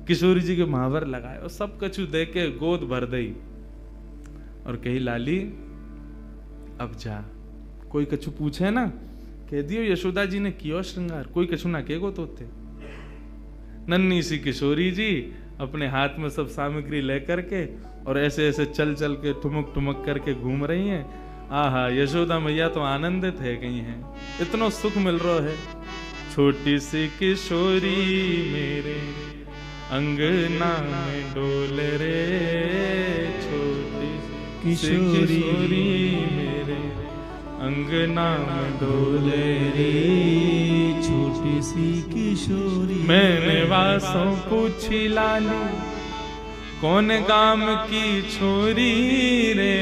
किशोरी जी के महावर लगाए और सब कछु दे के गोद भर दई और कही लाली अब जा। कोई कछु पूछे ना कह दियो यशोदा जी ने कियो श्रृंगार, कोई कछु ना कहेगो तो थे। नन्ही सी किशोरी जी अपने हाथ में सब सामग्री लेकर के और ऐसे ऐसे चल चल के ठुमक ठुमक करके घूम रही हैं। आहा, यशोदा मैया तो आनंदित है गई हैं, इतना सुख मिल रहा है। छोटी सी किशोरी मेरे अंगना में डोल रे, छोटी किशोरी मेरे अंगना में डोले रे, छोटी सी किशोरी। मैंने वासों पूछी लाली कौन गाम की छोरी रे,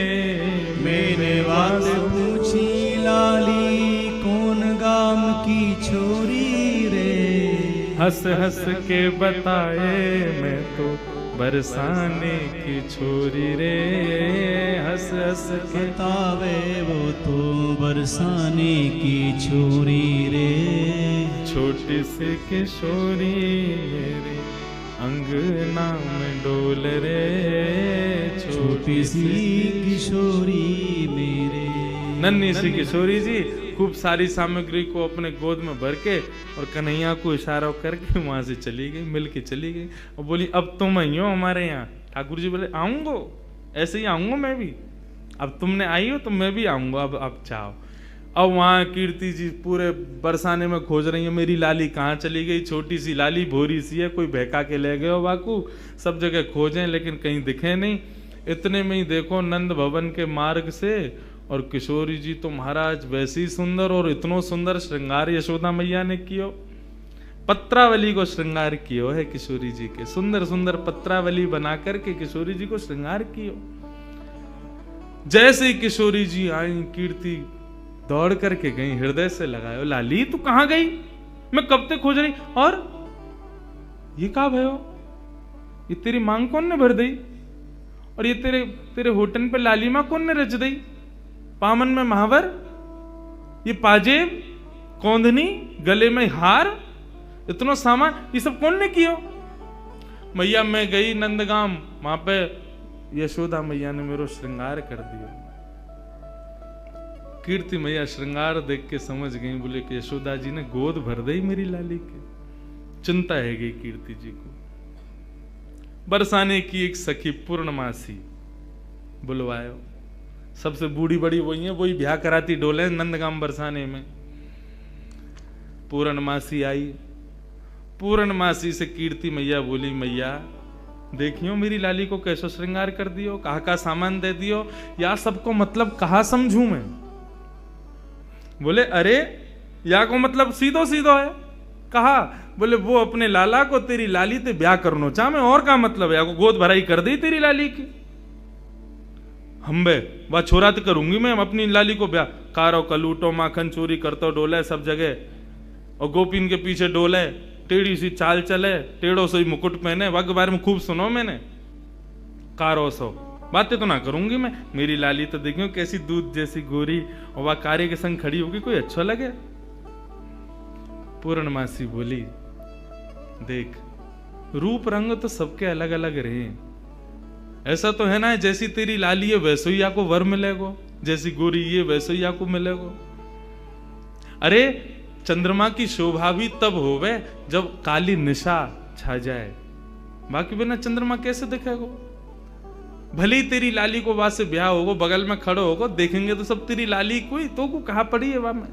मैंने बात पूछी लाली कौन गाम की छोरी रे। हंस हंस के बताए मैं तो बरसाने की छोरी रे, हंस हंस के बतावे वो तो बरसाने की छोरी रे। छोटी सी किशोरी मेरे अंगना में डोल रे, छोटी सी किशोरी मेरे। नन्ही सी किशोरी जी खूब सारी सामग्री को अपने गोद में भर के और कन्हैया को इशारा करके वहां से चली गई, मिल के चली गई और बोली अब तुम आई हो हमारे यहाँ। ठाकुर जी बोले आऊंगो, ऐसे ही आऊंगा मैं भी, अब तुमने आई हो तो मैं भी आऊंगा, अब चाहो। अब वहां कीर्ति जी पूरे बरसाने में खोज रही है मेरी लाली कहाँ चली गई। छोटी सी लाली भोरी सी है, कोई बहका के ले गए हो बाकू, सब जगह खोजें लेकिन कहीं दिखे नहीं। इतने में ही देखो नंद भवन के मार्ग से और किशोरी जी तो महाराज वैसी ही सुंदर और इतनो सुंदर श्रृंगार यशोदा मैया ने कियो। पत्रावली को श्रृंगार कियो है किशोरी जी के, सुंदर सुंदर पत्रावली बना करके किशोरी जी को श्रृंगार कियो। जैसे ही किशोरी जी आई कीर्ति दौड़ करके गई, हृदय से लगायो लाली तू कहां गई, मैं कब तक खोज रही। और ये कहा भयो, ये तेरी मांग कौन ने भर दी, और ये तेरे होटन पे लाली मां कौन ने रच दी, पामन में महावर, ये पाजेब, कौंधनी, गले में हार, इतना सामान ये सब कौन ने कियो। मैया मैं गई नंदगाम, वहां पे यशोदा मैया ने मेरा श्रृंगार कर दिया। कीर्ति मैया श्रृंगार देख के समझ गई, बोले कि यशोदा जी ने गोद भर दी मेरी लाली के। चिंता है गई कीर्ति जी को। बरसाने की एक सखी पूर्णमासी बुलवायो, सबसे बूढ़ी बड़ी वही है, वही ब्याह कराती डोले नंदगाम बरसाने में। पूर्णमासी आई, पूर्णमासी से कीर्ति मैया बोली मैया देखियो मेरी लाली को कैसो श्रृंगार कर दियो, कहा का सामान दे दियो, या सबको मतलब कहा समझू मैं। बोले अरे या को मतलब सीधो सीधो है, कहा बोले वो अपने लाला को तेरी लाली ते ब्याह करनो चाह मैं, और का मतलब है, या को गोद भराई कर दी तेरी लाली की। हम्बे वह छोरा तो करूंगी मैं अपनी लाली को ब्याह, कारो कलूटो माखन चोरी करतो डोले सब जगह, और गोपीन के पीछे डोले, टेढ़ी सी चाल चले, टेढ़ो से मुकुट पहने, वग बारे में खूब सुनो मैंने, कारो सो बातें तो ना करूंगी मैं। मेरी लाली तो देखियो कैसी दूध जैसी गोरी, और वह कार्य के संग खड़ी होगी, कोई अच्छा लगे। पूर्णमासी बोली देख रूप रंग तो सबके अलग अलग रहे, ऐसा तो है ना जैसी तेरी लाली है वैसे ही आपको वर मिलेगो, जैसी गोरी ये वैसे ही आपको मिलेगो। अरे चंद्रमा की शोभा भी तब होवे जब काली निशा छा जाए, बाकी बिना चंद्रमा कैसे दिखेगो। भले ही तेरी लाली को वहां से ब्याह होगो, बगल में खड़ो होगो, देखेंगे तो सब तेरी लाली कोई तो को कहा पड़ी है वहां में।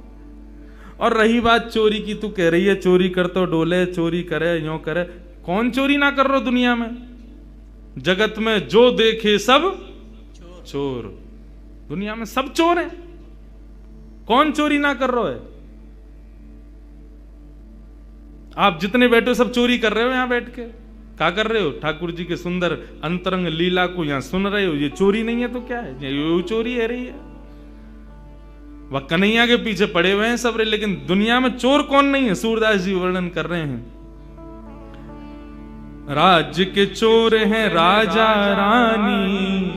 और रही बात चोरी की, तू कह रही है चोरी कर तो डोले, चोरी करे यो करे, कौन चोरी ना कर रहा दुनिया में। जगत में जो देखे सब चोर, दुनिया में सब चोर हैं, कौन चोरी ना कर रहा है। आप जितने बैठे हो सब चोरी कर रहे हो, यहां बैठ के क्या कर रहे हो, ठाकुर जी के सुंदर अंतरंग लीला को यहां सुन रहे हो, ये चोरी नहीं है तो क्या है, ये चोरी है रही है। वह कन्हैया के पीछे पड़े हुए हैं सब, लेकिन दुनिया में चोर कौन नहीं है। सूरदास जी वर्णन कर रहे हैं, राज्य के चोर हैं राजा रानी,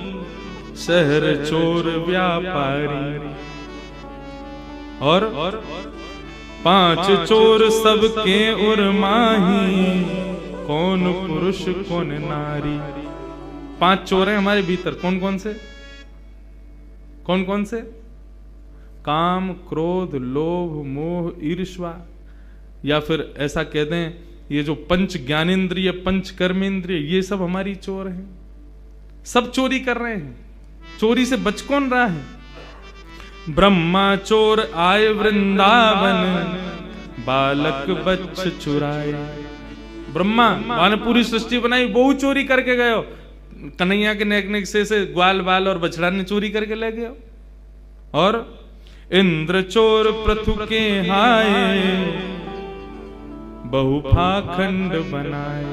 शहर चोर व्यापारी, और 5 चोर सबके उर्माही, कौन पुरुष कौन नारी। 5 चोर हैं हमारे भीतर। कौन कौन से? कौन कौन से? काम, क्रोध, लोभ, मोह, ईर्ष्या, या फिर ऐसा कह दें ये जो पंच ज्ञानेंद्रिय, पंच कर्मेंद्रिय, ये सब हमारी चोर हैं। सब चोरी कर रहे हैं। चोरी से बच कौन रहा है? ब्रह्मा चोर आए वृंदावन, बालक बच्च चुराए। ब्रह्मा ने पूरी सृष्टि बनाई, बहु चोरी करके गए हो। कन्हैया के नेक नेक से ग्वाल बाल और बछड़ा ने चोरी करके ले गए। और इंद्र चोर पृथु के हाय, बहु पाखंड बनाए।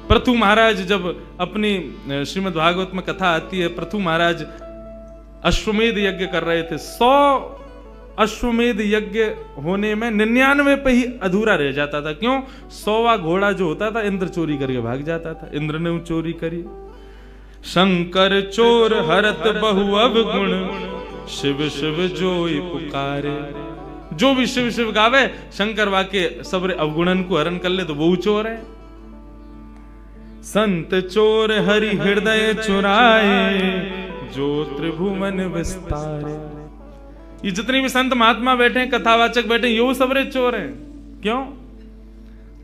पृथु महाराज जब अपनी श्रीमद् भागवत में कथा आती है, पृथु महाराज अश्वमेध यज्ञ कर रहे थे। 100 अश्वमेध यज्ञ होने में 99 पे ही अधूरा रह जाता था। क्यों? 100वां घोड़ा जो होता था इंद्र चोरी करके भाग जाता था। इंद्र ने चोरी करी। शंकर चोर हरत बहु अवगुण, शिव शिव जोई पुकारे। जो भी शिव शिव गावे, शंकर वाके सबरे अवगुणन को हरण कर ले तो वो चोर है। संत चोर हरि हृदय चुराए, जो त्रिभुवन विस्तारे। ये जितने भी संत महात्मा बैठे हैं, कथावाचक बैठे हैं, यो सबरे चोर हैं। क्यों?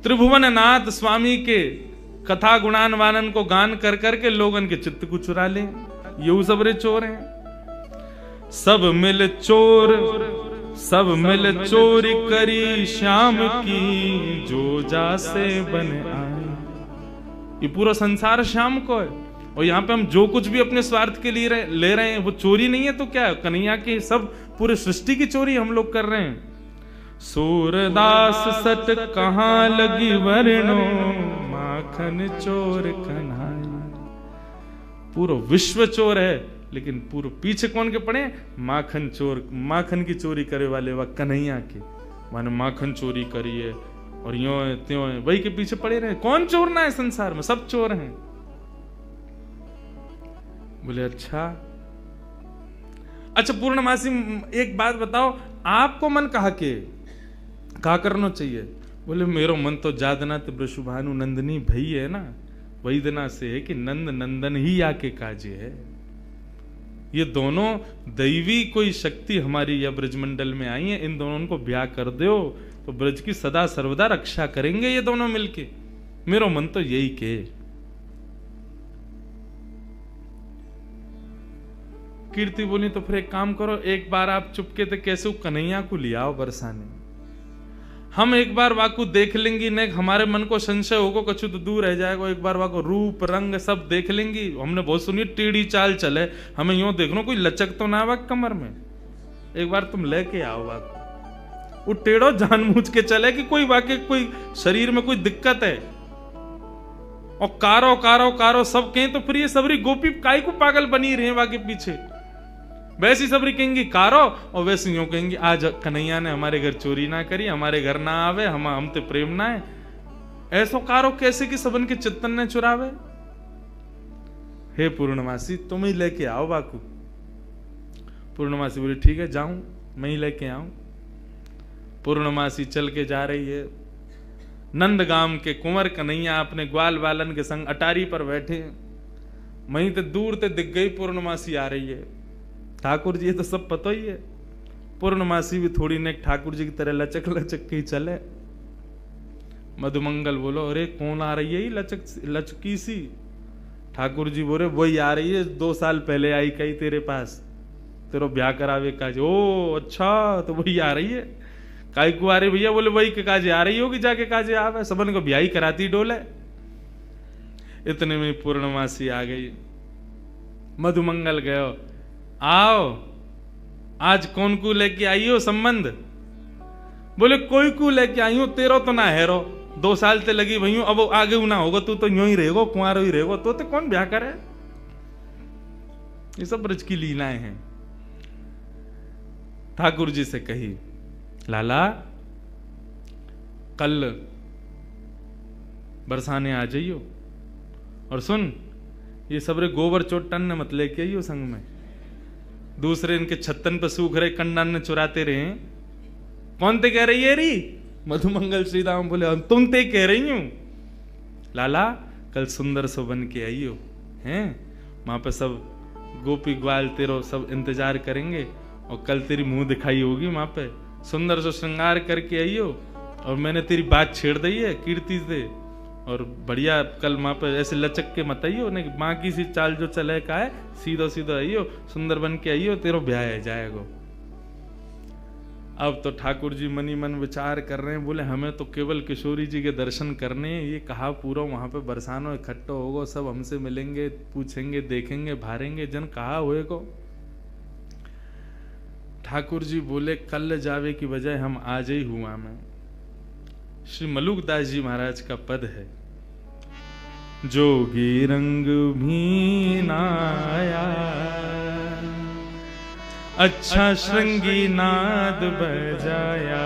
त्रिभुवन नाथ स्वामी के कथा गुणान वानन को गान कर करके लोगन के चित्त को चुरा ले, यो सबरे चोर हैं। सब मिल चोर, सब मिल चोरी करी श्याम की, जो जासे बन आए। ये पूरा संसार श्याम को है, और यहाँ पे हम जो कुछ भी अपने स्वार्थ के लिए ले रहे हैं वो चोरी नहीं है तो क्या है? कन्हैया की सब पूरे सृष्टि की चोरी हम लोग कर रहे हैं। सूरदास सट कहाँ लगी वर्णो, माखन चोर कन्हैया। पूरा विश्व चोर है, लेकिन पूरे पीछे कौन के पड़े? माखन चोर। माखन की चोरी करे वाले वह कन्हैया के, माने माखन चोरी करी है और यो है त्यों है, वही के पीछे पड़े रहे। कौन चोर ना है संसार में? सब चोर हैं। बोले अच्छा पूर्णमासी एक बात बताओ, आपको मन कहा करना चाहिए? बोले मेरो मन तो जादनाथ वृषभानु नंदनी भई है ना, वही दिना से है कि नंद नंदन ही आके काजे है। ये दोनों दैवी कोई शक्ति हमारी या ब्रजमंडल में आई है, इन दोनों को ब्याह कर दो तो ब्रज की सदा सर्वदा रक्षा करेंगे ये दोनों मिलके। मेरो मन तो यही के। कीर्ति बोली तो फिर एक काम करो, एक बार आप चुपके थे कैसे कन्हैया को ले आओ बरसाने। हम एक बार वाकू देख लेंगी, ने हमारे मन को संशय होगा कछु तो दूर रह जाएगा। एक बार वाको रूप रंग सब देख लेंगी। हमने बहुत सुनी टेढ़ी चाल चले, हमें यूं देखना कोई लचक तो ना वाक कमर में। एक बार तुम लेके आओ वाको, वो टेढ़ो जानबूझ के चले कि कोई वाकई कोई शरीर में कोई दिक्कत है। और कारो कारो कारो सब कहें तो फिर ये सबरी गोपी काय को पागल बनी रहे वाके पीछे। वैसी सबरी कहेंगी कारो, और वैसे यूं कहेंगी आज कन्हैया ने हमारे घर चोरी ना करी, हमारे घर ना आवे, हम ते प्रेम ना है। ऐसो कारो कैसे कि सबन के चित्तन ने चुरावे। हे पूर्णमासी तुम ही लेके आओ बाकू। पूर्णमासी बोली ठीक है जाऊं, मैं ही लेके आऊं। पूर्णमासी चल के जा रही है। नंदगाम के कुंवर कन्हैया अपने ग्वाल बालन के संग अटारी पर बैठे। वहीं ते दूर ते दिख गई पूर्णमासी आ रही है। ठाकुर जी ये तो सब पता ही है। पूर्णमासी भी थोड़ी ने ठाकुर जी की तरह लचक लचक के ही चले। मधुमंगल बोलो अरे कौन आ रही है लचकी सी? ठाकुर जी बोले वही आ रही है, 2 साल पहले आई कही तेरे पास, तेरो ब्याह करावे काज। ओ अच्छा तो वही आ रही है। काई को आ रही भैया? बोले वही के काजे आ रही होगी, जाके काजे आवे, सबन को ब्याह ही कराती डोले। इतने में पूर्णमासी आ गई। मधुमंगल गयो, आओ आज कौन को लेके आई हो संबंध? बोले कोई को लेके आई हूं, तेरो तो ना हेरो, 2 साल ते लगी भई हूं, अब आगे ना होगा, तू तो यूं ही रहेगो, कुंवारो ही रहेगो, तो कौन ब्याह करे? ये सब ब्रज की लीलाएं हैं। ठाकुर जी से कही लाला कल बरसाने आ जाइयो, और सुन ये सबरे गोबर चोटन ने मत लेके आइयो संग में। दूसरे इनके छत्तन पे सूख रहे कंडन ने चुराते रहे। कौन ते कह रही है री? मधुमंगल श्रीराम बोले तुम ते कह रही हूं। लाला कल सुंदर सो बन के आइयो हैं, वहां पे सब गोपी ग्वाल तेरो सब इंतजार करेंगे और कल तेरी मुंह दिखाई होगी वहां पे, सुंदर सो श्रृंगार करके आइयो और मैंने तेरी बात छेड़ दी है कीर्ति से और बढ़िया कल वहां पे ऐसे लचक के मत आइयो, नहीं माँ की सी चाल जो चले का है सीधो सीधो आइयो, सुंदर बन के आइयो, तेरो ब्याह है जाएगो। अब तो ठाकुर जी मनी मन विचार कर रहे हैं, बोले हमें तो केवल किशोरी जी के दर्शन करने हैं, ये कहा पूरा वहां पे बरसानो इकट्ठा होगो, सब हमसे मिलेंगे, पूछेंगे, देखेंगे, भारेंगे, जन कहा हुए को। ठाकुर जी बोले कल जावे की बजाय हम आज ही हुआ में। श्री मलुकदास जी महाराज का पद है, जोगी रंग भी नाया अच्छा श्रृंगी नाद बजाया,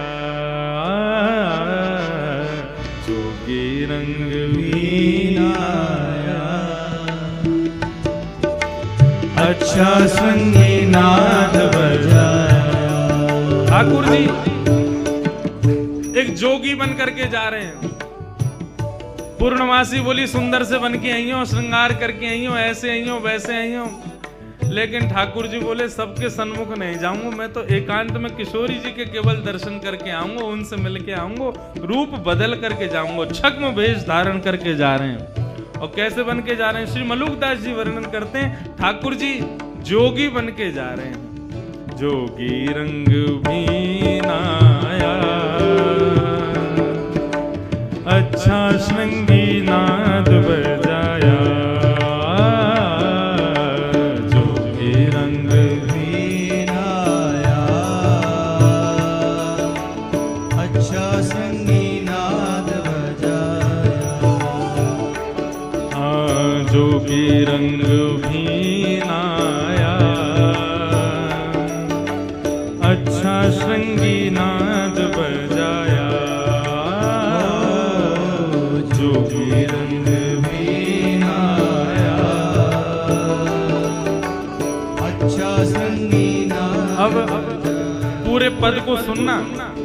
जोगी रंग भी नाया अच्छा श्रृंगी नाद बजाया। ठाकुर जी एक जोगी बन करके जा रहे हैं, पूर्णमासी बोली सुंदर से बन के आई हो, श्रृंगार करके आई हो, ऐसे आई हो, वैसे आई हो, लेकिन ठाकुर जी बोले सबके सन्मुख नहीं जाऊंगा, मैं तो एकांत में किशोरी जी के केवल दर्शन करके आऊंगा, उनसे मिल के आऊंगा, रूप बदल करके जाऊंगा। छद्म वेश धारण करके जा रहे हैं और कैसे बन के जा रहे हैं, श्री मलुकदास जी वर्णन करते हैं, ठाकुर जी जोगी बन के जा रहे हैं। जोगी रंग भी नाया अच्छा श्रृंगी नाद बजाया, जोगी रंग भी नाया अच्छा श्रृंगी नाद बजाया, जोगी रंग भी नाया अच्छा श्रृंगी नाद। अब पूरे पद को सुनना,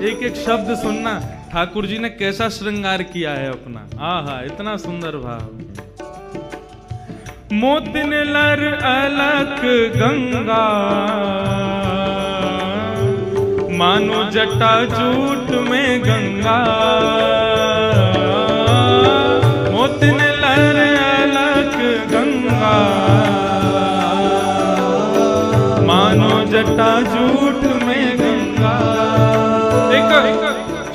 एक एक शब्द सुनना, ठाकुर जी ने कैसा श्रृंगार किया है अपना, आहा इतना सुंदर भाव। मोतिन लर अलक गंगा मानो जटा जूट में गंगा, मोतिन लर अलक गंगा मानो जटा जूट में गंगा। एक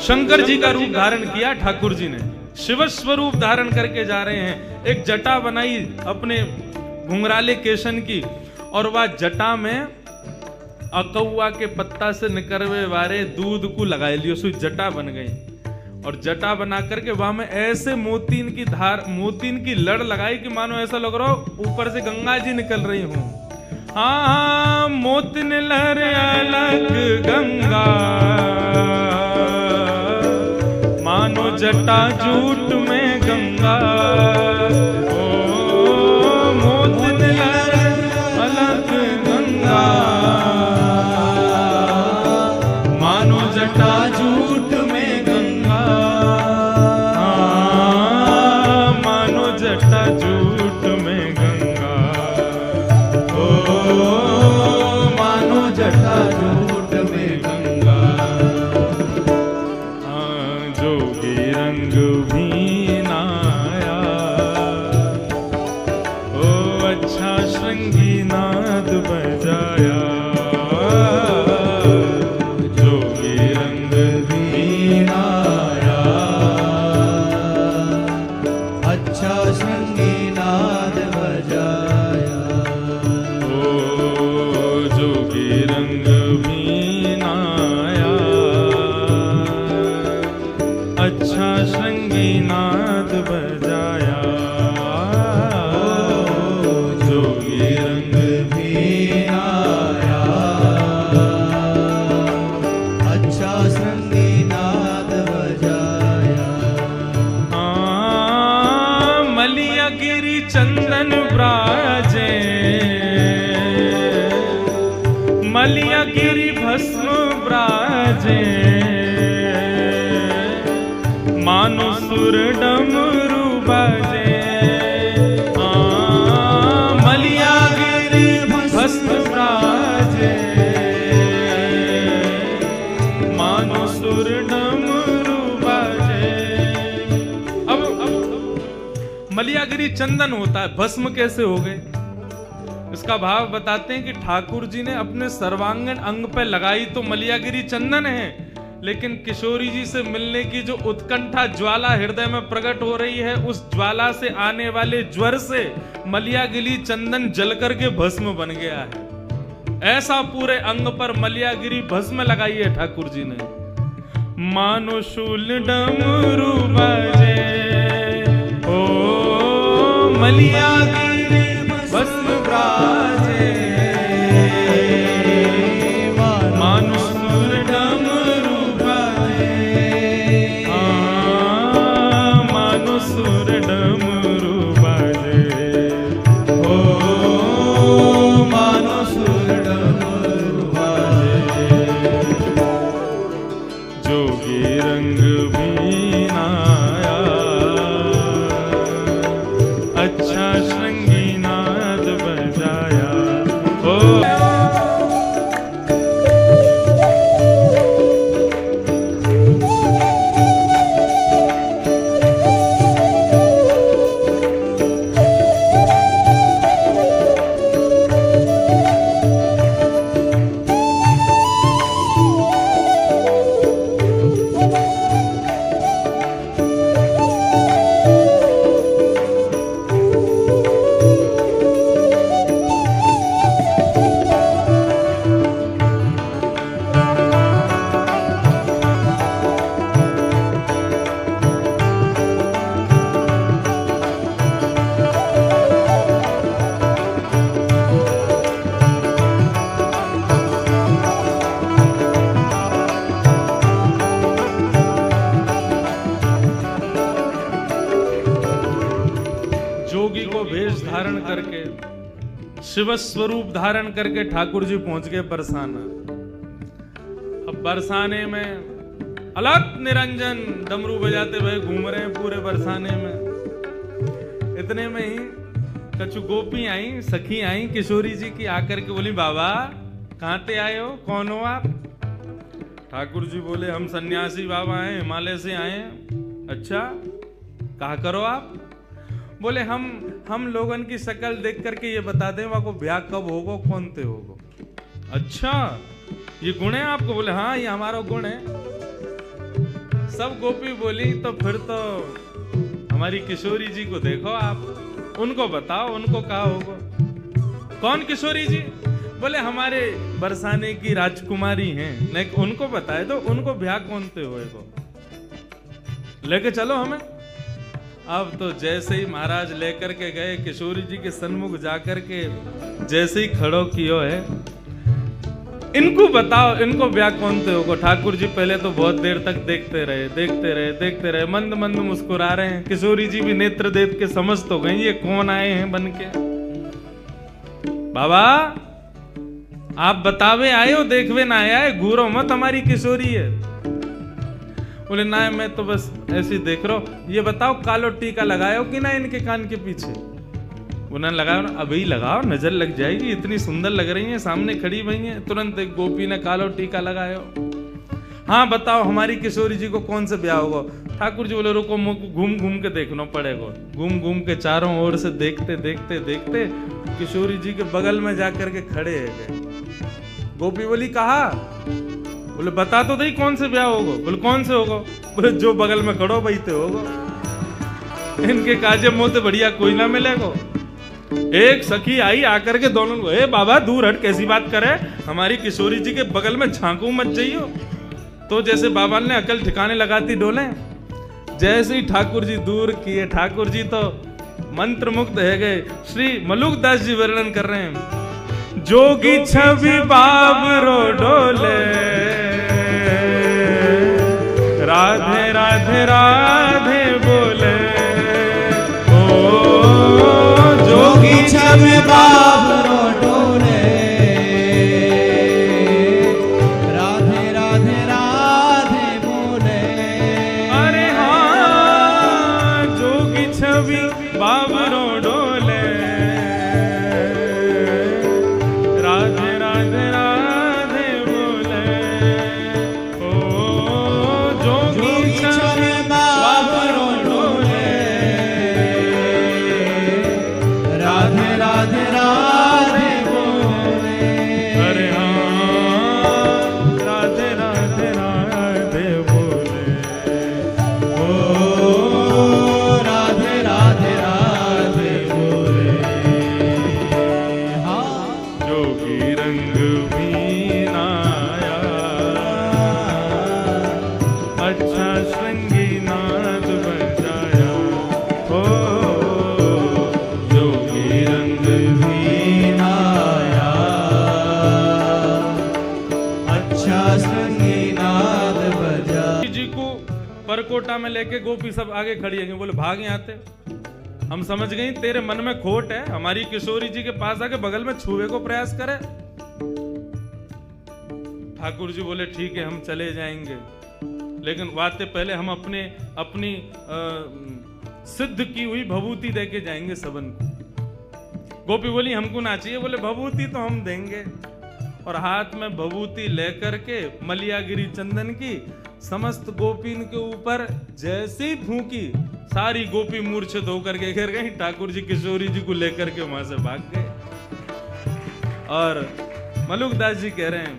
शंकर जी का रूप धारण किया ठाकुर जी ने, शिव स्वरूप धारण करके जा रहे हैं, एक जटा बनाई अपने घुंघराले केशन की और वह जटा में अकौआ के पत्ता से निकलवे वाले दूध को लगा लियो, सो जटा बन गई और जटा बना करके वहां में ऐसे मोतीन की धार, मोतीन की लड़ लगाई कि मानो ऐसा लग रहा हो ऊपर से गंगा जी निकल रही हूं। हाँ मोतिन लहर अलग गंगा मानो जटा जूट में गंगा, ओ मोतिन लहर अलग गंगा मानो जटा जूट में गंगा, मानो जटा जूट में गंगा, ओ मानो जटा जूट में गंगा। जोगी रंग भी नाया, ओ अच्छा श्रृंगी नाद बजाया, जोगी रंग भी नाया, अच्छा श्रृंगी नाद बजाया, ओ जोगी रंग भी नाया, अच्छा श्रृंगी नाद बजाया, जोगी रंग भी आया, अच्छा श्रृंगी नाद बजाया। मलिया गिरी चंदन ब्राजे, मलिया गिरी भस्म ब्राजे, मानो सुर डमरू बाजे, मलियागिरी चंदन होता है, भस्म कैसे हो गए? इसका भाव बताते हैं कि ठाकुर जी ने अपने सर्वांगीण अंग पे लगाई तो मलियागिरी चंदन है, लेकिन किशोरी जी से मिलने की जो उत्कंठा ज्वाला हृदय में प्रकट हो रही है, उस ज्वाला से आने वाले ज्वर से मलियागिरी चंदन जल करके भस्म बन गया है। ऐसा पूरे अंग पर मलियागिरी भस्म लगाई है ठाकुर जी ने। मानो शूल डमरू बजे, ओ मलियागिरी भस्म ब्राजे, मानो शूल डमरू बजे, मानो सुर डमरू बजे, ओ मानो सुर डमरू बजे। जोगी रंग भी नाया, अच्छा श्रृंगी नाद बजाया। ओ जोगी को वेश धारण करके, शिव स्वरूप धारण करके ठाकुर जी पहुंच गए बरसाना। अब बरसाने में अलग निरंजन डमरू बजाते हुए घूम रहे हैं पूरे बरसाने में। इतने में ही कछु गोपी आई, सखी आई किशोरी जी की, आकर के बोली, बाबा कहाँ से आए हो, कौन हो आप? ठाकुर जी बोले, हम सन्यासी बाबा हैं, हिमालय से आए हैं। अच्छा, कहा करो आप? बोले, हम लोगन की शक्ल देख करके ये बता दें वहाँ को ब्याह कब होगो, कौन ते होगो। अच्छा, ये गुण है आपको? बोले, हाँ ये हमारा गुण है। सब गोपी बोली, तो फिर तो हमारी किशोरी जी को देखो आप, उनको बताओ, उनको कहा होगो। कौन किशोरी जी? बोले, हमारे बरसाने की राजकुमारी हैं, नहीं उनको बताए दो, उनको ब्याह कौन ते होएगो, लेके चलो हमें। अब तो जैसे ही महाराज लेकर के गए, किशोरी जी के सन्मुख जाकर के जैसे ही खड़ो कियो है, इनको बताओ, इनको ब्याह कौन थे होगा। ठाकुर जी पहले तो बहुत देर तक देखते रहे, मंद मंद मुस्कुरा रहे हैं। किशोरी जी भी नेत्र देख के समझ तो गई ये कौन आए हैं बन के। बाबा आप बतावे आए हो, देखवे ना आया है, घूरो मत, हमारी किशोरी है। बोले, ना मैं तो बस ऐसे ही देख रहा हूं। ये बताओ कालो टीका लगाए हो कि ना इनके कान के पीछे? उन्होंने लगाओ ना, अभी लगाओ, नजर लग जाएगी, इतनी सुंदर लग रही हैं, सामने खड़ी हुई हैं। तुरंत एक गोपी ने कालो टीका लगाया। हाँ बताओ हमारी किशोरी जी को कौन से ब्याह होगा? ठाकुर जी बोले, रुको घूम घूम के देखना पड़ेगा। घूम घूम के चारों ओर से देखते देखते देखते किशोरी जी के बगल में जाकर के खड़े है। गोपी बोली, कहा? बोले, बता तो दही कौन से ब्याह होगा? बोले, कौन से होगा? बोले, जो बगल में खड़ो वही तो होगा। इनके काजे मोते बढ़िया कोई ना मिलेगा। एक सखी आई आकर के दोनों को, ए बाबा दूर हट, कैसी बात करे, हमारी किशोरी जी के बगल में झांकू मत जाइयो। तो जैसे बाबा ने अकल ठिकाने लगाती डोले, जैसे ही ठाकुर जी दूर किए, ठाकुर जी तो मंत्र मुक्त है गए। श्री मलुक दास जी वर्णन कर रहे हैं, जोगी छवि बाबरो डोले, राधे राधे राधे बोले। ओ जोगी छवि बाबरो डोले, राधे राधे राधे बोले। अरे हाँ, जोगी छवि बाबरो डोले, राधे राधे राधे बोले। ओ जोगी छवि बाबरो डोले, परकोटा में लेके गोपी सब आगे खड़ी है, बोले भाग यहाँ से, हम समझ गई तेरे मन में खोट है, हमारी किशोरी जी के पास आके बगल में छुए को प्रयास करे। ठाकुर जी बोले ठीक है हम चले जाएंगे, लेकिन वाते पहले हम अपनी सिद्ध की हुई भभूति देके जाएंगे सबन को। गोपी बोली हमको ना चाहिए, बोले भभूति तो हम देंगे। और हाथ में भभूति लेकर के मलियागिरी चंदन की समस्त गोपीन के ऊपर जैसी फूंकी, सारी गोपी मूर्छित होकर के गिर गई। ठाकुर जी किशोरी जी को लेकर के वहां से भाग गए। और मलुकदास जी कह रहे हैं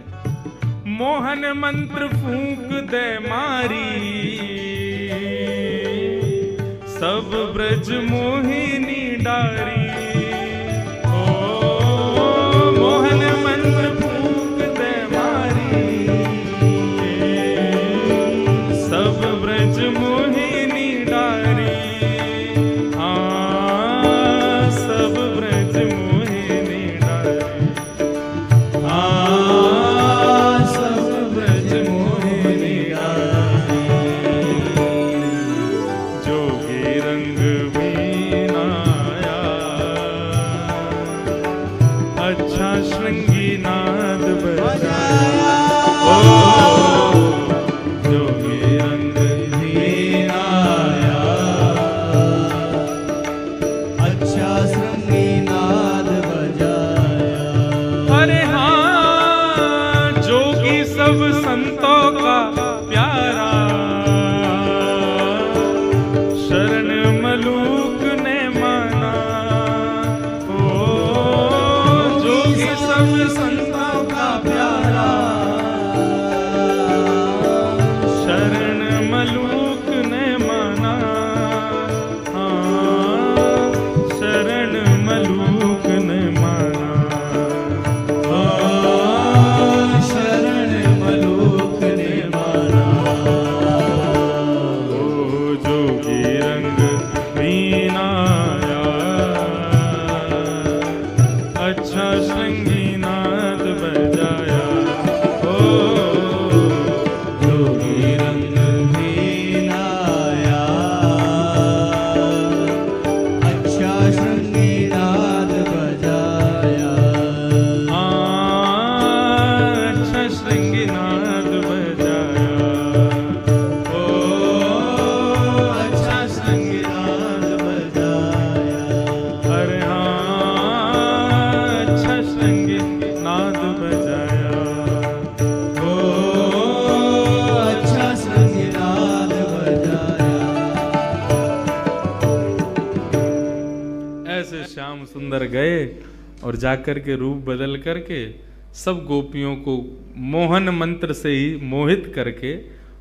मोहन मंत्र फूंक दे मारी, सब ब्रज मोहिनी डारी। ओ मोहन मंत्र फूंक दे मारी, सब ब्रज मोहिनी डारी। हाँ सब ब्रज मोहिनी डारी, हाँ सब ब्रज मोहिनी डारी। जोगी रंग बीनाया, अच्छा श्रृंगी नाद बजाया। ओ जोगी रंग बीनाया, अच्छा श्रृंगी नाद बजाया। अरे हाँ जोगी सब संतों का प्यारा, शरण मलूक ने माना। ओ जोगी सब संतों का प्यारा, शरण मलूक ने माना। हाँ शरण मलूक ने माना। हाँ शरण मलूक ने माना। ओ जोगी रंग बीनाया, अच्छा श्रृंगी नाद बजाया। ओ जोगी रंग बीनाया, अच्छा श्रृंगी नाद बजाया। हाँ अच्छा श्रृंगी नाद बजाया। ओ अच्छा श्रृंगी नाद बजाया। अरे हाँ अच्छा श्रृंगी नाद बजाया। ओ अच्छा श्रृंगी नाद बजाया। ऐसे श्याम सुंदर गए और जाकर के रूप बदल करके सब गोपियों को मोहन मंत्र से ही मोहित करके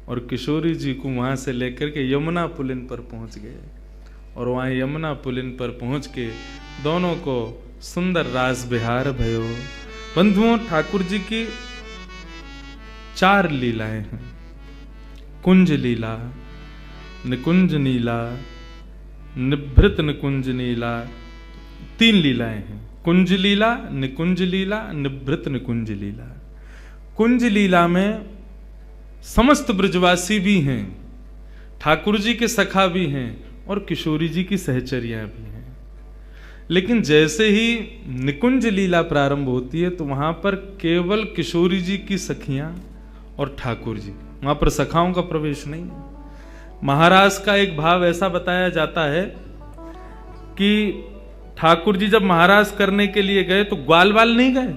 और किशोरी जी को वहां से लेकर के यमुना पुलिन पर पहुंच गए। और वहां यमुना पुलिन पर पहुंच के दोनों को सुंदर रास विहार भयो। बंधुओं ठाकुर जी की 4 लीलाएं हैं। कुंज लीला, निकुंज नीला, निभृत निकुंज नीला, 3 लीलाएं हैं। कुंज लीला, निकुंज लीला, निभृत निकुंज लीला। कुंज लीला में समस्त ब्रजवासी भी हैं, ठाकुर जी के सखा भी हैं और किशोरी जी की सहचरियां भी हैं। लेकिन जैसे ही निकुंज लीला प्रारंभ होती है तो वहां पर केवल किशोरी जी की सखियां और ठाकुर जी, वहां पर सखाओं का प्रवेश नहीं है। महाराज का एक भाव ऐसा बताया जाता है कि ठाकुर जी जब महाराज करने के लिए गए तो ग्वाल बाल नहीं गए,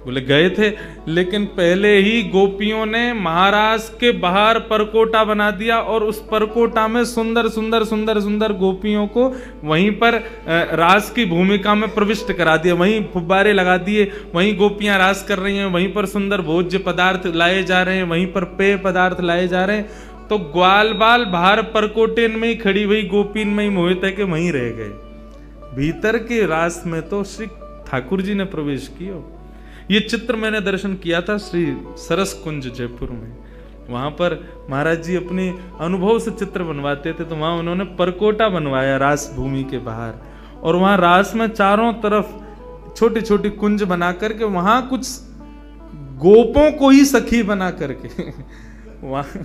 बोले गए थे, लेकिन पहले ही गोपियों ने महाराज के बाहर परकोटा बना दिया और उस परकोटा में सुंदर सुंदर सुंदर सुंदर गोपियों को वहीं पर रास की भूमिका में प्रविष्ट करा दिया। वहीं फुब्बारे लगा दिए, वहीं गोपियां रास कर रही हैं, वहीं पर सुंदर भोज्य पदार्थ लाए जा रहे हैं, वहीं पर पेय पदार्थ लाए जा रहे हैं। तो ग्वाल बाल बाहर परकोटेन में ही खड़ी हुई गोपीन में ही मोहित है कि वहीं रह गए। भीतर के रास में तो श्री ठाकुर जी ने प्रवेश किया। ये चित्र मैंने दर्शन किया था श्री सरस कुंज जयपुर में। वहां पर महाराज जी अपने अनुभव से चित्र बनवाते थे, तो वहां उन्होंने परकोटा बनवाया रास भूमि के बाहर, और वहां रास में चारों तरफ छोटी छोटी कुंज बना करके वहां कुछ गोपों को ही सखी बना करके वहां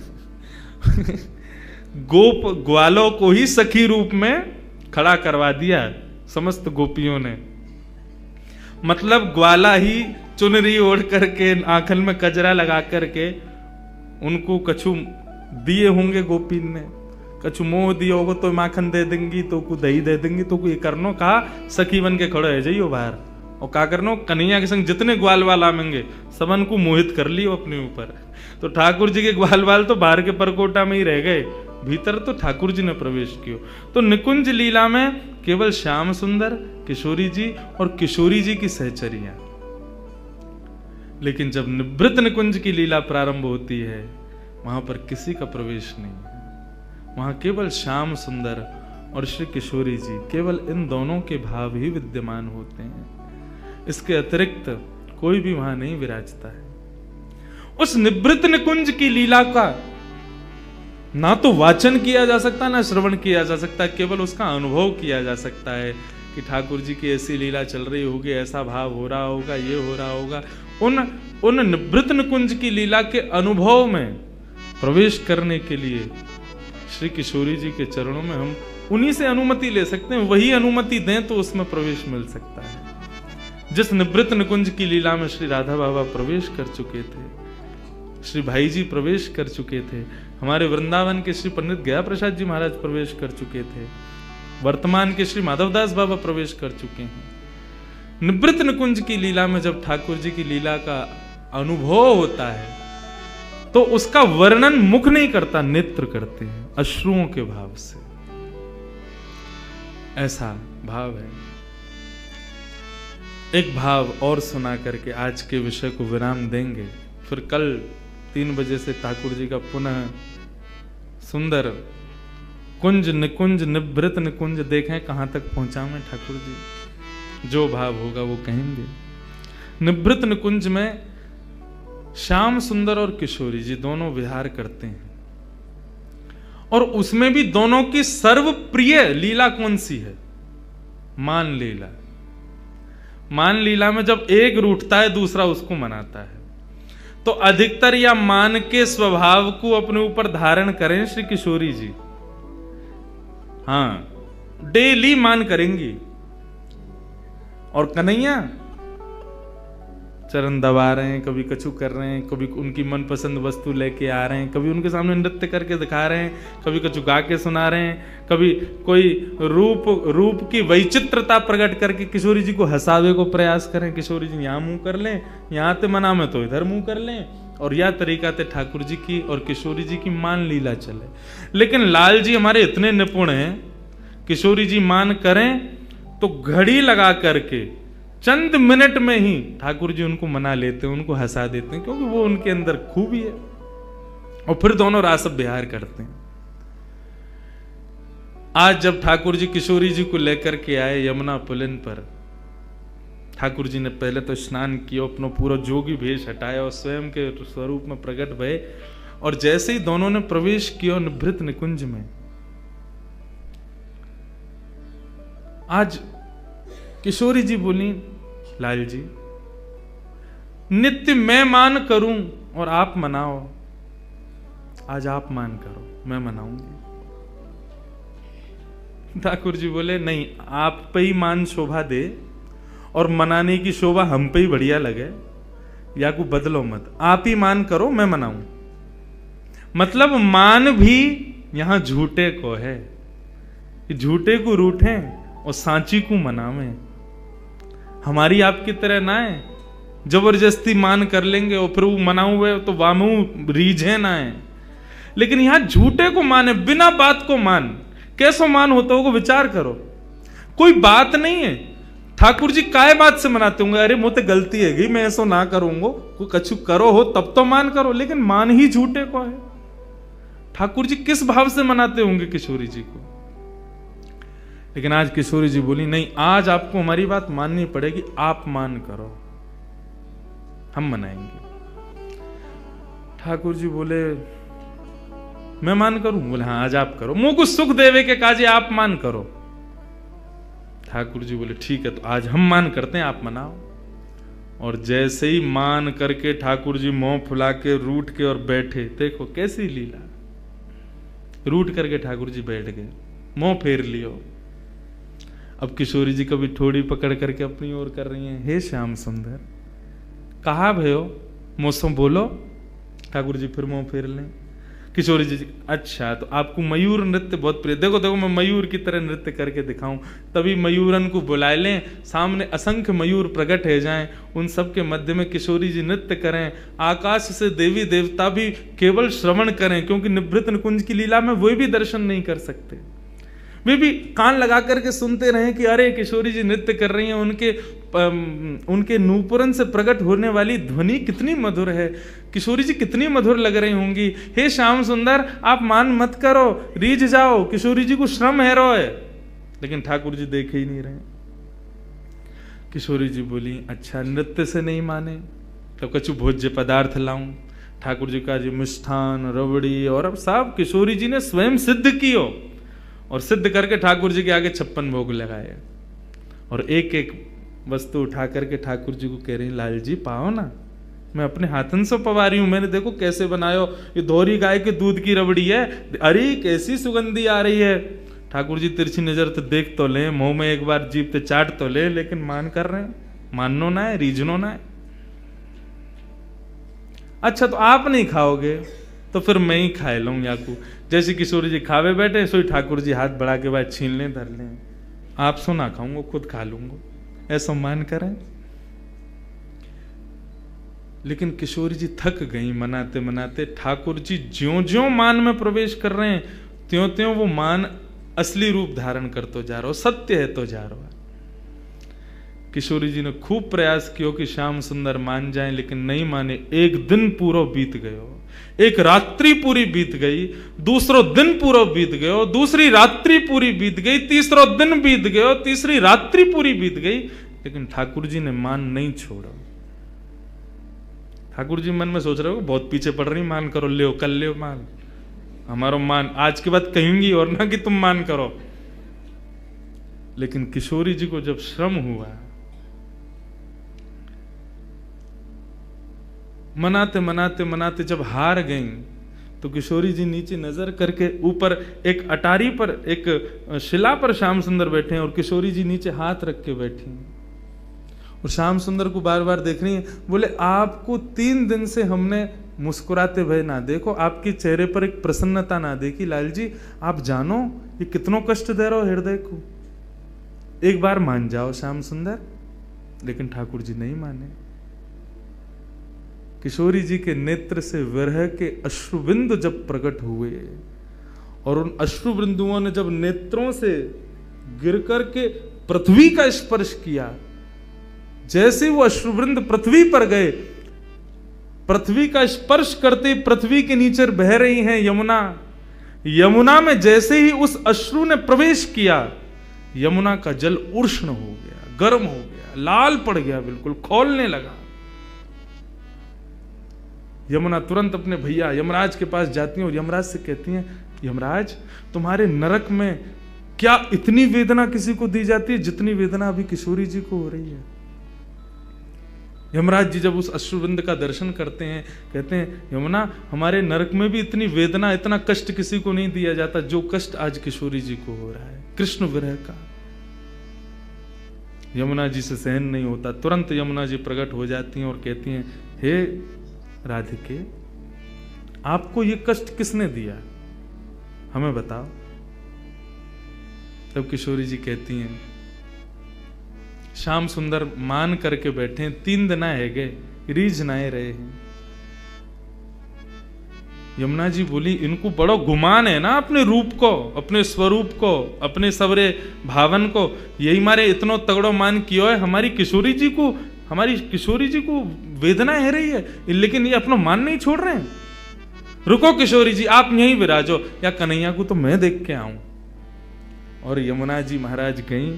गोप ग्वालों को ही सखी रूप में खड़ा करवा दिया समस्त गोपियों ने। मतलब ग्वाला ही चुनरी ओढ़ करके आंखल में कजरा लगा करके उनको कछु दिए होंगे गोपी ने, कछु मोह दिया होगा तो माखन दे देंगी, तो को दही दे देंगी, तो को ये करनो कहा सखी बन के खड़े है जाइयो बाहर। और का करनो कन्हैया के संग जितने ग्वाल वाल आमेंगे सबन को मोहित कर लियो अपने ऊपर। तो ठाकुर जी के ग्वाल वाल तो बाहर के परकोटा में ही रह गए, भीतर तो ठाकुर जी ने प्रवेश किया। तो निकुंज लीला में केवल श्याम सुंदर, किशोरी जी और किशोरी जी की सहचरियां। लेकिन जब निवृत्त निकुंज की लीला प्रारंभ होती है वहां पर किसी का प्रवेश नहीं है, वहां केवल श्याम सुंदर और श्री किशोरी जी, केवल इन दोनों के भाव ही विद्यमान होते हैं। इसके अतिरिक्त कोई भी वहां नहीं विराजता है। उस निवृत्त निकुंज की लीला का ना तो वाचन किया जा सकता ना श्रवण किया जा सकता, केवल उसका अनुभव किया जा सकता है कि ठाकुर जी की ऐसी लीला चल रही होगी, ऐसा भाव हो रहा होगा, ये हो रहा होगा। उन निवृत्त निकुंज की लीला के अनुभव में प्रवेश करने के लिए श्री किशोरी जी के चरणों में हम उन्हीं से अनुमति ले सकते हैं। वही अनुमति दें तो उसमें प्रवेश मिल सकता है। जिस निवृत्त निकुंज की लीला में श्री राधा बाबा प्रवेश कर चुके थे, श्री भाई जी प्रवेश कर चुके थे, हमारे वृंदावन के श्री पंडित गया प्रसाद जी महाराज प्रवेश कर चुके थे, वर्तमान के श्री माधवदास बाबा प्रवेश कर चुके हैं। निवृत्त निकुंज की लीला में जब ठाकुर जी की लीला का अनुभव होता है तो उसका वर्णन मुख नहीं करता, नेत्र करते हैं अश्रुओं के भाव से। ऐसा भाव है। एक भाव और सुना करके आज के विषय को विराम देंगे, फिर कल 3 बजे से ठाकुर जी का पुनः सुंदर कुंज निकुंज निवृत्त निकुंज देखें कहां तक पहुंचा में ठाकुर जी। जो भाव होगा वो कहेंगे। निवृत्त निकुंज में श्याम सुंदर और किशोरी जी दोनों विहार करते हैं, और उसमें भी दोनों की सर्वप्रिय लीला कौन सी है? मान लीला। मान लीला में जब एक रूठता है दूसरा उसको मनाता है, तो अधिकतर या मान के स्वभाव को अपने ऊपर धारण करें श्री किशोरी जी। हां, डेली मान करेंगी। और कन्हैया चरण दबा रहे हैं, कभी कछु कर रहे हैं, कभी उनकी मनपसंद वस्तु लेके आ रहे हैं, कभी उनके सामने नृत्य करके दिखा रहे हैं, कभी कछु गा के सुना रहे हैं, कभी कोई रूप की वैचित्रता प्रकट करके किशोरी जी को हंसावे को प्रयास करें। किशोरी जी यहाँ मुंह कर लें, यहाँ ते मना में तो इधर मुंह कर लें, और यह तरीका ते ठाकुर जी की और किशोरी जी की मान लीला चले। लेकिन लाल जी हमारे इतने निपुण हैं, किशोरी जी मान करें तो घड़ी लगा करके चंद मिनट में ही ठाकुर जी उनको मना लेते हैं, उनको हंसा देते हैं, क्योंकि वो उनके अंदर खूबी है। और फिर दोनों रास विहार करते हैं। आज जब ठाकुर जी किशोरी जी को लेकर के आए यमुना पुलिन पर, ठाकुर जी ने पहले तो स्नान किया, अपना पूरा जोगी भेष हटाया और स्वयं के स्वरूप में प्रकट भये। और जैसे ही दोनों ने प्रवेश किया निवृत्त निकुंज में, आज किशोरी जी बोली, लाल जी नित्य मैं मान करूं और आप मनाओ, आज आप मान करो, मैं मनाऊंगी। ठाकुर जी बोले नहीं, आप पे ही मान शोभा दे और मनाने की शोभा हम पे ही बढ़िया लगे, या को बदलो मत, आप ही मान करो, मैं मनाऊं। मतलब मान भी यहां झूठे को है, झूठे को रूठे और सांची को मनावे। हमारी आपकी तरह ना है जबरदस्ती मान कर लेंगे और फिर वो मनाऊ हुए तो वामू रीझे ना है। लेकिन यहां झूठे को माने, बिना बात को मान। कैसो मान होता होगा विचार करो, कोई बात नहीं है। ठाकुर जी काय बात से मनाते होंगे, अरे मुझे गलती है, मैं ऐसा ना करूंगा, कोई कछु करो हो तब तो मान करो, लेकिन मान ही झूठे को है। ठाकुर जी किस भाव से मनाते होंगे किशोरी जी को। लेकिन आज किशोरी जी बोली नहीं, आज आपको हमारी बात माननी पड़ेगी, आप मान करो, हम मनाएंगे। ठाकुर जी बोले मैं मान करूं? बोले हाँ आज आप करो, मुंह को सुख देवे के काजे आप मान करो। ठाकुर जी बोले ठीक है, तो आज हम मान करते हैं, आप मनाओ। और जैसे ही मान करके ठाकुर जी मुंह फुला के रूठ के और बैठे, देखो कैसी लीला, रूठ करके ठाकुर जी बैठ गए, मुंह फेर लियो। अब किशोरी जी कभी ठोड़ी पकड़ करके अपनी ओर कर रही हैं, हे श्याम सुंदर कहा भयो मुझसे बोलो। ठाकुर जी फिर मुंह फेर लें। किशोरी जी, अच्छा तो आपको मयूर नृत्य बहुत प्रिय, देखो देखो मैं मयूर की तरह नृत्य करके दिखाऊं, तभी मयूरन को बुलाए लें, सामने असंख्य मयूर प्रकट हो जाएं, उन सब के मध्य में किशोरी जी नृत्य करें, आकाश से देवी देवता भी केवल श्रवण करें, क्योंकि निवृत्त निकुंज की लीला में वे भी दर्शन नहीं कर सकते, वे भी कान लगा करके सुनते रहे कि अरे किशोरी जी नृत्य कर रही हैं, उनके नूपुरन से प्रकट होने वाली ध्वनि कितनी मधुर है, किशोरी जी कितनी मधुर लग रही होंगी। हे श्याम सुंदर आप मान मत करो, रीझ जाओ, किशोरी जी को श्रम है रो है। लेकिन ठाकुर जी देखे ही नहीं रहे। किशोरी जी बोली, अच्छा नृत्य से नहीं माने तो कछु भोज्य पदार्थ लाऊं। ठाकुर जी का जी मिष्ठान रबड़ी और अब सब किशोरी जी ने स्वयं सिद्ध कियो, और सिद्ध करके ठाकुर जी के आगे 56 भोग लगाए, और एक एक वस्तु उठा करके ठाकुर जी को कह रही, लाल जी पाओ ना, मैं अपने हाथन से पवा रही हूं, मैंने देखो कैसे बनायो, ये दोहरी गाय के दूध की रबड़ी है, अरे कैसी सुगंधी आ रही है। ठाकुर जी तिरछी नजर तो देख तो ले, मुंह में एक बार जीभ ते चाट तो ले, लेकिन मान कर रहे हैं, माननो ना है, रीझनो ना है। अच्छा तो आप नहीं खाओगे तो फिर मैं ही खाए लूं याकू। जैसे किशोरी जी खावे बैठे, सोई ठाकुर जी हाथ बढ़ा के बाद छीन लें धर लें, आप सो ना खाऊंगा खुद खा लूंगा, ऐसा मान करें। लेकिन किशोरी जी थक गई मनाते मनाते। ठाकुर जी ज्यों ज्यों मान में प्रवेश कर रहे हैं त्यों त्यों वो मान असली रूप धारण करते जा रहा हो, सत्य है तो जा रहा है। किशोरी जी ने खूब प्रयास किया कि श्याम सुंदर मान जाएं, लेकिन नहीं माने। एक दिन पूरा बीत गयो, एक रात्रि पूरी बीत गई, दूसरो दिन पूरा बीत गयो, दूसरी रात्रि पूरी बीत गई, तीसरो दिन बीत गयो, तीसरी रात्रि पूरी बीत गई, लेकिन ठाकुर जी ने मान नहीं छोड़ा। ठाकुर जी मन में सोच रहे हो बहुत पीछे पड़ रही, मान करो, ले कल ले मान, हमारा मान आज के बाद कहेंगी और ना कि तुम मान करो। लेकिन किशोरी जी को जब श्रम हुआ, मनाते मनाते मनाते जब हार गईं, तो किशोरी जी नीचे नजर करके ऊपर एक अटारी पर, एक शिला पर श्याम सुंदर बैठे हैं, और किशोरी जी नीचे हाथ रख के बैठी हैं, और श्याम सुंदर को बार बार देख रही हैं। बोले आपको 3 दिन से हमने मुस्कुराते भय ना देखो, आपके चेहरे पर एक प्रसन्नता ना देखी, लाल जी आप जानो ये कितनों कष्ट दे रहे हो हृदय को, एक बार मान जाओ श्याम सुंदर। लेकिन ठाकुर जी नहीं माने। किशोरी जी के नेत्र से विरह के अश्रुबिंदु जब प्रकट हुए, और उन अश्रुबिंदुओं ने जब नेत्रों से गिर करके पृथ्वी का स्पर्श किया, जैसे वो अश्रुबिंद पृथ्वी पर गए, पृथ्वी का स्पर्श करते पृथ्वी के नीचे बह रही हैं यमुना, यमुना में जैसे ही उस अश्रु ने प्रवेश किया, यमुना का जल उष्ण हो गया, गर्म हो गया, लाल पड़ गया, बिल्कुल खौलने लगा। यमुना तुरंत अपने भैया यमराज के पास जाती हैं और यमराज से कहती हैं, यमराज तुम्हारे नरक में क्या इतनी वेदना किसी को दी जाती है जितनी वेदना अभी किशोरी जी को हो रही है। यमराज जी जब उस अश्रुबिंद का दर्शन करते हैं, कहते हैं यमुना हमारे नरक में भी इतनी वेदना, इतना कष्ट किसी को नहीं दिया जाता जो कष्ट आज किशोरी जी को हो रहा है, कृष्ण विरह का। यमुना जी से सहन नहीं होता, तुरंत यमुना जी प्रकट हो जाती हैं और कहती हैं, हे राधिके आपको ये कष्ट किसने दिया, हमें बताओ। तब किशोरी जी कहती हैं, श्याम सुंदर मान करके बैठे, 3 दिन है गए, रीझ नाए रहे हैं। यमुना जी बोली, इनको बड़ो गुमान है ना अपने रूप को, अपने स्वरूप को, अपने सवरे भावन को, यही मारे इतनो तगड़ो मान कियो है। हमारी किशोरी जी को वेदना है रही है, लेकिन ये अपना मान नहीं छोड़ रहे हैं। रुको किशोरी जी आप यहीं विराजो, या कन्हैया को तो मैं देख के आऊं। और यमुना जी महाराज गईं,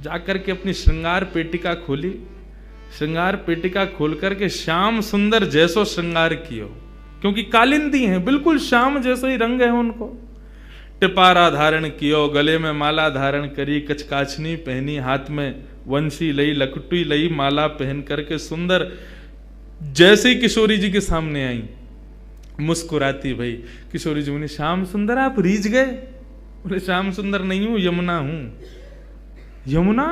जाकर के अपनी श्रृंगार पेटिका खोली, श्रृंगार पेटिका खोल करके श्याम सुंदर जैसो श्रृंगार कियो, क्योंकि कालिंदी हैं, बिल्कुल श्याम जैसे ही रंग है उनको। टिपारा धारण कियो, गले में माला धारण करी, कचकाचनी पहनी, हाथ में वंशी लई, लकटी लई, माला पहन करके सुंदर जैसे ही किशोरी जी के सामने आई, मुस्कुराती भाई किशोरी जी बोली, श्याम सुंदर आप रीझ गए? बोले श्याम सुंदर नहीं हूं, यमुना हूं। यमुना?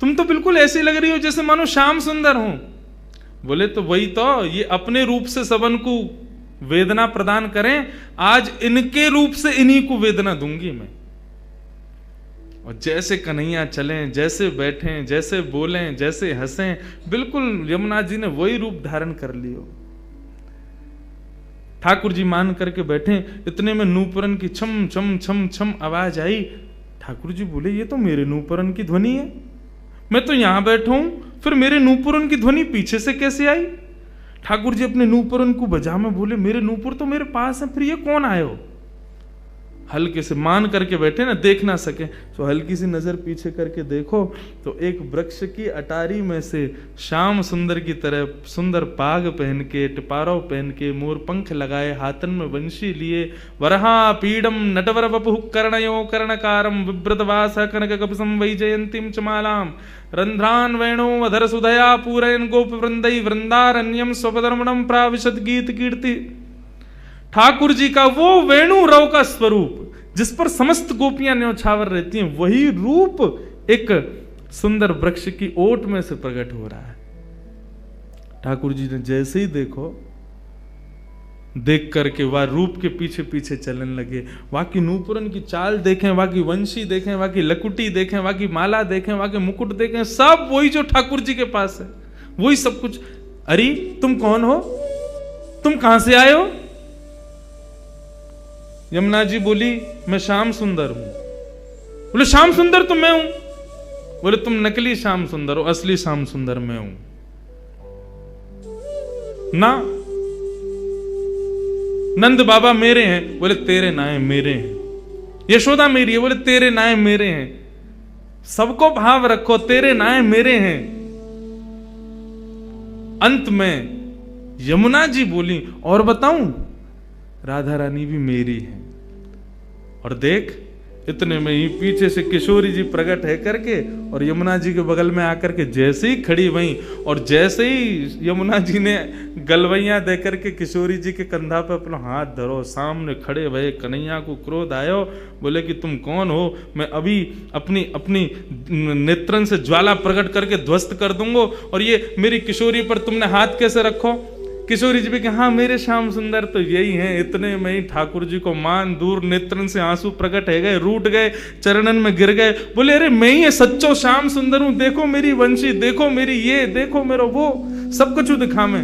तुम तो बिल्कुल ऐसी लग रही हो जैसे मानो श्याम सुंदर हो। बोले तो वही तो, ये अपने रूप से सबन को वेदना प्रदान करें, आज इनके रूप से इन्हीं को वेदना दूंगी मैं। और जैसे कन्हैया चलें, जैसे बैठें, जैसे बोलें, जैसे हंसें, बिल्कुल यमुना जी ने वही रूप धारण कर लियो। ठाकुर जी मान करके बैठे, इतने में नूपुरन की छम छम छम छम आवाज आई। ठाकुर जी बोले ये तो मेरे नूपुरन की ध्वनि है, मैं तो यहां बैठा हूं, फिर मेरे नूपुरन की ध्वनि पीछे से कैसे आई? ठाकुर जी अपने नूपुरन को बजा में बोले मेरे नूपुर तो मेरे पास है, फिर ये कौन आयो? हल्के से मान करके बैठे ना, देख ना सके, तो हल्की सी नजर पीछे करके देखो तो एक वृक्ष की अटारी में से श्याम सुंदर की तरह सुंदर पाग पहन के, टिपारव पहन के, मोर पंख लगाए, हाथन में वंशी लिए, वरहा पीडम नटवर वपु कर्णयो कर्णकारम विव्रतवास कनक कपिसं वैजयंतीम चमालाम रंध्रान वेणो वधर सुधया पूरयन गोप वृंदई वृंदारण्यम स्वपदर्मणम प्राविशद गीत कीर्ति। ठाकुर जी का वो वेणु रव का स्वरूप जिस पर समस्त गोपियां न्यौछावर रहती हैं, वही रूप एक सुंदर वृक्ष की ओट में से प्रकट हो रहा है। ठाकुर जी ने जैसे ही देखो, देख करके वह रूप के पीछे पीछे चलने लगे। वहां की नूपुरन की चाल देखें, वहां की वंशी देखें, वहां की लकुटी देखें, वहां की माला देखें, वहां के मुकुट देखें, सब वही जो ठाकुर जी के पास है, वही सब कुछ। अरे तुम कौन हो? तुम कहां से आए हो? यमुना जी बोली मैं श्याम सुंदर हूं। बोले श्याम सुंदर तो मैं हूं। बोले तुम नकली श्याम सुंदर हो, असली श्याम सुंदर मैं हूं ना। नंद बाबा मेरे हैं। बोले तेरे नाए मेरे हैं। यशोदा मेरी है। बोले तेरे नाए मेरे हैं। सबको भाव रखो, तेरे नाए मेरे हैं। अंत में यमुना जी बोली और बताऊं, राधा रानी भी मेरी है। और देख इतने में ही पीछे से किशोरी जी प्रकट है करके और यमुना जी के बगल में आकर के जैसे ही खड़ी वहीं, और जैसे ही यमुना जी ने गलवैया दे करके किशोरी जी के कंधा पे अपना हाथ धरो, सामने खड़े भये कन्हैया को क्रोध आयो। बोले कि तुम कौन हो? मैं अभी अपनी अपनी नेत्रन से ज्वाला प्रकट करके ध्वस्त कर दूंगा, और ये मेरी किशोरी पर तुमने हाथ कैसे रखो? किशोरी जी भी कहा हाँ मेरे श्याम सुंदर तो यही हैं। इतने में ही ठाकुर जी को मान दूर नेत्रन से आंसू प्रकट है गए, रूठ गए, चरणन में गिर गए। बोले अरे मैं ही सच्चो श्याम सुंदर हूं, देखो मेरी वंशी, देखो मेरी ये, देखो मेरा वो, सब कुछ दिखा मैं।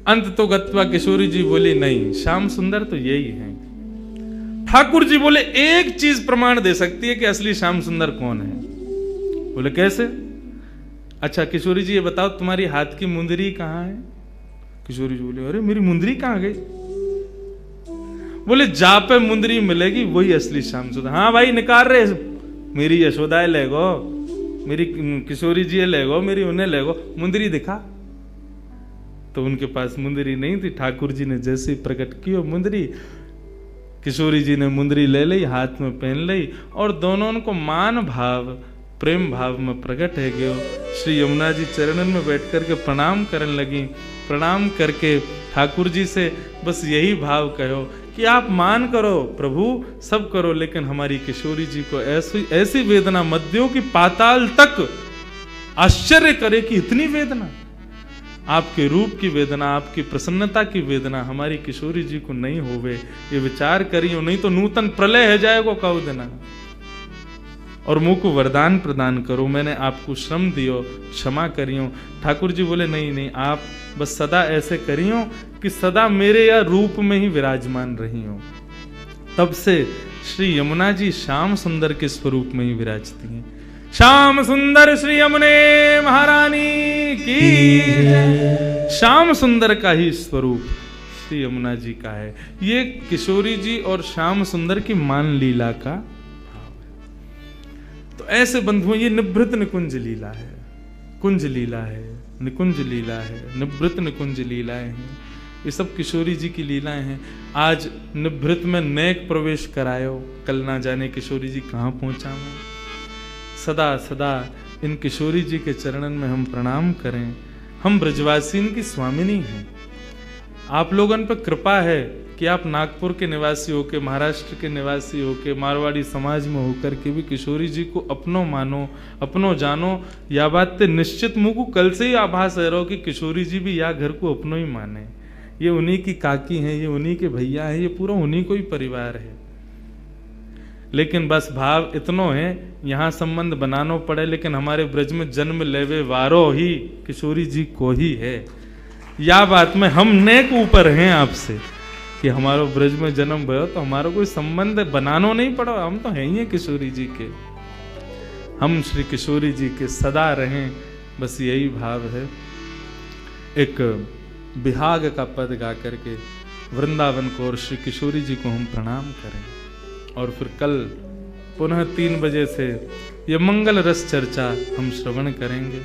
अंत तो गत्वा किशोरी जी बोली नहीं, श्याम सुंदर तो यही है। ठाकुर जी बोले एक चीज प्रमाण दे सकती है कि असली श्याम सुंदर कौन है। बोले कैसे? अच्छा किशोरी जी ये बताओ तुम्हारी हाथ की मुंदरी कहां है? किशोरी जी बोले अरे मेरी मुंदरी कहां गई? बोले जा पे मुंदरी मिलेगी वही असली श्याम सुंदर। हाँ भाई निकाल रहे, मेरी यशोदा ले गो, मेरी किशोरी जी ले गो, मेरी उन्हें ले गो, मुंदरी दिखा। तो उनके पास मुंदरी नहीं थी। ठाकुर जी ने जैसे प्रकट की हो मुंदरी, किशोरी जी ने मुंदरी ले ली, हाथ में पहन ली, और दोनों को मान भाव प्रेम भाव में प्रकट है गयो। श्री यमुना जी चरणन में बैठ करके प्रणाम करने लगी। प्रणाम करके ठाकुर जी से बस यही भाव कहो कि आप मान करो प्रभु, सब करो, लेकिन हमारी किशोरी जी को ऐसी ऐसी वेदना मत दो कि पाताल तक आश्चर्य करे कि इतनी वेदना। आपके रूप की वेदना, आपकी प्रसन्नता की वेदना हमारी किशोरी जी को नहीं होवे, ये विचार करियो, नहीं तो नूतन प्रलय है जाएगो कौ देना। और मुंह को वरदान प्रदान करो, मैंने आपको श्रम दियो, क्षमा करियो। ठाकुर जी बोले नहीं नहीं, आप बस सदा ऐसे करियो कि सदा मेरे या रूप में ही विराजमान रही हो। तब से श्री यमुना जी श्याम सुंदर के स्वरूप में ही विराजती हैं। श्याम सुंदर श्री यमुने महारानी की। श्याम सुंदर का ही स्वरूप श्री यमुना जी का है। ये किशोरी जी और श्याम सुंदर की मान लीला का भाव है। तो ऐसे बंधुओं ये निभृत निकुंज लीला है, कुंज लीला है, निकुंज लीला है, निभृत निकुंज लीलाएं हैं। ये सब किशोरी जी की लीलाएं हैं। आज निभृत में नेक प्रवेश करायो, कल ना जाने किशोरी जी कहाँ पहुंचा मैं। सदा सदा इन किशोरी जी के चरणन में हम प्रणाम करें। हम ब्रजवासीन की स्वामिनी हैं। आप लोगन पे कृपा है कि आप नागपुर के निवासी होके, महाराष्ट्र के निवासी होके, मारवाड़ी समाज में होकर के भी किशोरी जी को अपनो मानो, अपनो जानो। या बात ते निश्चित मुझको कल से ही आभास है रहो कि किशोरी जी भी या घर को अपनो ही माने। ये उन्हीं की काकी हैं, ये उन्हीं के भैया हैं, ये पूरा उन्हीं को ही परिवार है। लेकिन बस भाव इतनो है, यहाँ संबंध बनानो पड़े, लेकिन हमारे ब्रज में जन्म लेवे वारो ही किशोरी जी को ही है। या बात में हम नेक ऊपर हैं आपसे कि हमारो ब्रज में जन्म भयो तो हमारा कोई संबंध बनानो नहीं पड़ो, हम तो हैं ही किशोरी जी के, हम श्री किशोरी जी के सदा रहें, बस यही भाव है। एक बिहाग का पद गा करके वृंदावन को और श्री किशोरी जी को हम प्रणाम करें, और फिर कल पुनः 3 बजे से ये मंगल रस चर्चा हम श्रवण करेंगे।